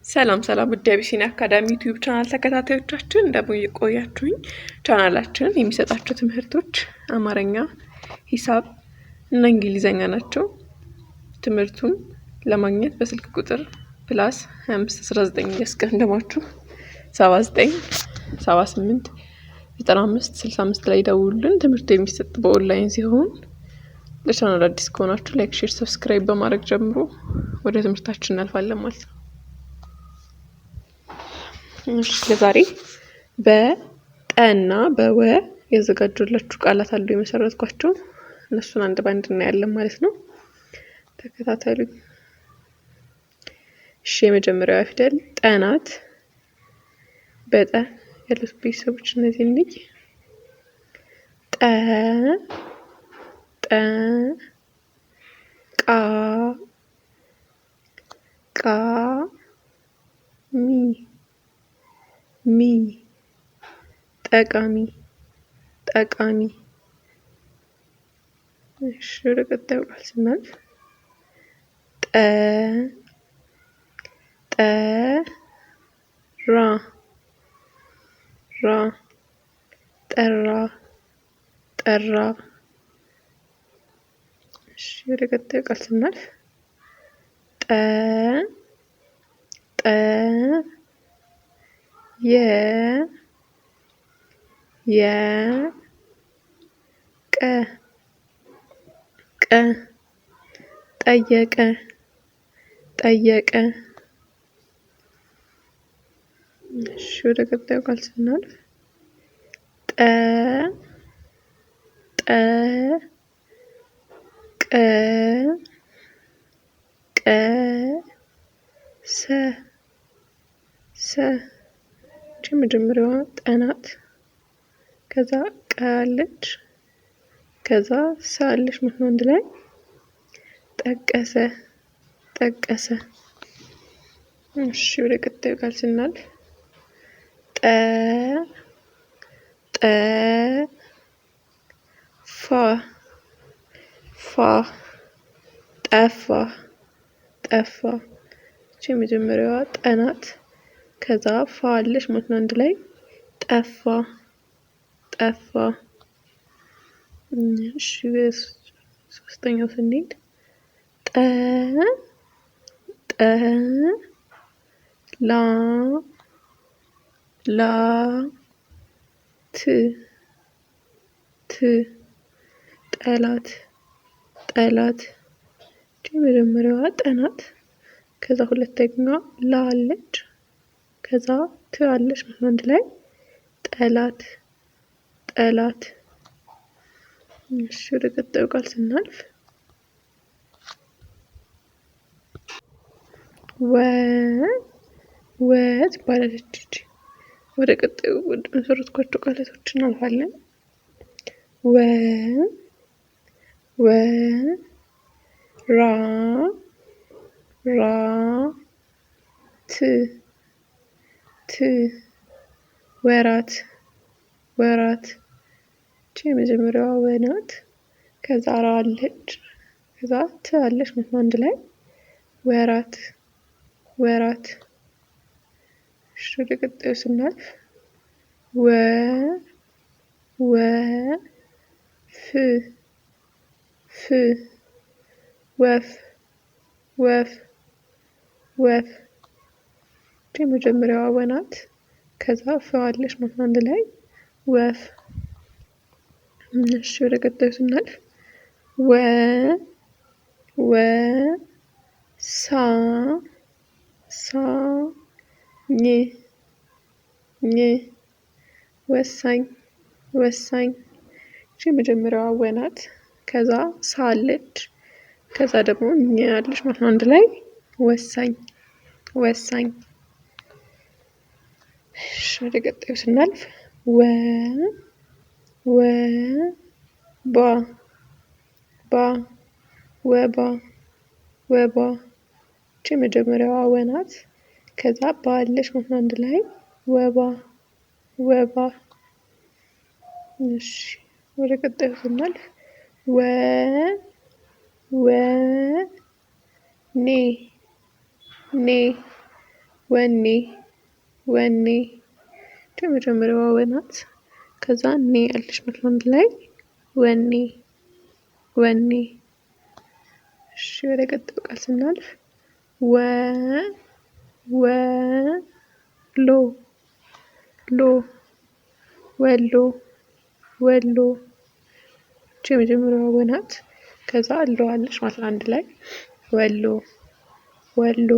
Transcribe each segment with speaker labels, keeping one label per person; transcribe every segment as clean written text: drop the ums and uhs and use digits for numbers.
Speaker 1: ሰላም ውድ የአቢሲኒያ አካዳሚ ዩቲዩብ ቻናል ተከታታዮቻችን እንደምን ቆያችሁኝ? ቻናላችን የሚሰጣቸው ትምህርቶች አማርኛ፣ ሂሳብ እና እንግሊዘኛ ናቸው። ትምህርቱን ለማግኘት በስልክ ቁጥር +2519 ያስቀድማችሁ 79 78 95 65 ላይ ደውሉልን። ትምህርቱ የሚሰጥ በኦንላይን ሲሆን ለቻናሉ አዲስ ከሆናችሁ ላይክ፣ ሼር፣ ሰብስክራይብ በማድረግ ጀምሮ ወደ ትምህርታችን እናልፋለን ማለት ነው። ለዛሬ በቀና በወ ያዘጋጁላችሁ ቃላት አሉ የመሰረትኳቸው። እነሱን አንድ ባንድ እናያለን ማለት ነው። ተከታተሉ። እሺ፣ የመጀመሪያው ፊደል ጠናት። በጠ ያሉት ቤተሰቦች እነዚህ እንይ። ጠ ቃ ሚ ጠቃሚ። እሺ፣ ወደ ቀጣዩ ቃል ስናልፍ ጠራ። እሺ፣ ወደ ቀጣዩ ቃል ስናልፍ ጠየቀ። እሺ፣ ወደ ቀጣዩ ቃል ስናልፍ መጀመሪያዋ ጠናት፣ ከዛ ቀአለች፣ ከዛ ሳለች ማለት ነው። አንድ ላይ ጠቀሰ። እሺ፣ ወደ ቀጣዩ ቃል ስናልፍ ጠፋ። የመጀመሪያዋ ጠናት፣ ከዛ ፋለች ማለት ነው። አንድ ላይ ጠፋ። እሺ፣ ሶስተኛው ስንሄድ ጠላት። የመጀመሪያዋ ጠናት፣ ከዛ ሁለተኛዋ ላለች፣ ከዛ ትአለች ማለት ነው። አንድ ላይ ጠላት። እሺ፣ ወደ ቀጣዩ ቃል ስናልፍ ወ ትባላለች። ወደ ቀጣዩ ወደ መሰረትኳቸው ቃላቶች እናልፋለን። ራ ት ወራት። የመጀመሪያዋ ወናት፣ ከዛ ራ አለች፣ ከዛ ት አለች ማለት ነው። አንድ ላይ ወራት። እሺ፣ ወደ ቀጣዩ ስናልፍ ወፍ። የመጀመሪያዋ ወናት፣ ከዛ ፈዋለች ማለት ነው። አንድ ላይ ወፍ። እሺ፣ ወደ ቀጣዩ ስናልፍ ወሳኝ። የመጀመሪያዋ ወናት፣ ከዛ ሳለች፣ ከዛ ደግሞ ያለች ማለት ነው። አንድ ላይ ወሳኝ። እሺ፣ ወደ ቀጣዩ ስናልፍ ወባ። የመጀመሪያዋ ወናት፣ ከዛ ባለች ማለት ነው። አንድ ላይ ወባ። እሺ፣ ወደ ቀጣዩ ስናልፍ ኔ ወኔ ወኔ የመጀመሪያዋ ወ ናት። ከዛ ኔ ያለች ማለት ነው አንድ ላይ ወኔ ወኔ። እሺ ወደ ቀጣዩ ቃል ስናልፍ ወሎ ወሎ ወሎ የመጀመሪያዋ ወ ናት። ከዛ ሎ አለች ማለት ነው አንድ ላይ ወሎ ወሎ።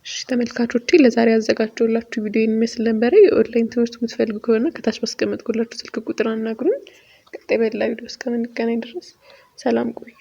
Speaker 1: እሺ ተመልካቾቼ ለዛሬ ያዘጋጀሁላችሁ ቪዲዮ የሚመስል ነበረ። የኦንላይን ትምህርት የምትፈልጉ ከሆነ ከታች ባስቀመጥኩላችሁ ስልክ ቁጥር አናግሩኝ። ቀጣይ በሌላ ቪዲዮ እስከምንገናኝ ድረስ ሰላም ቆዩ።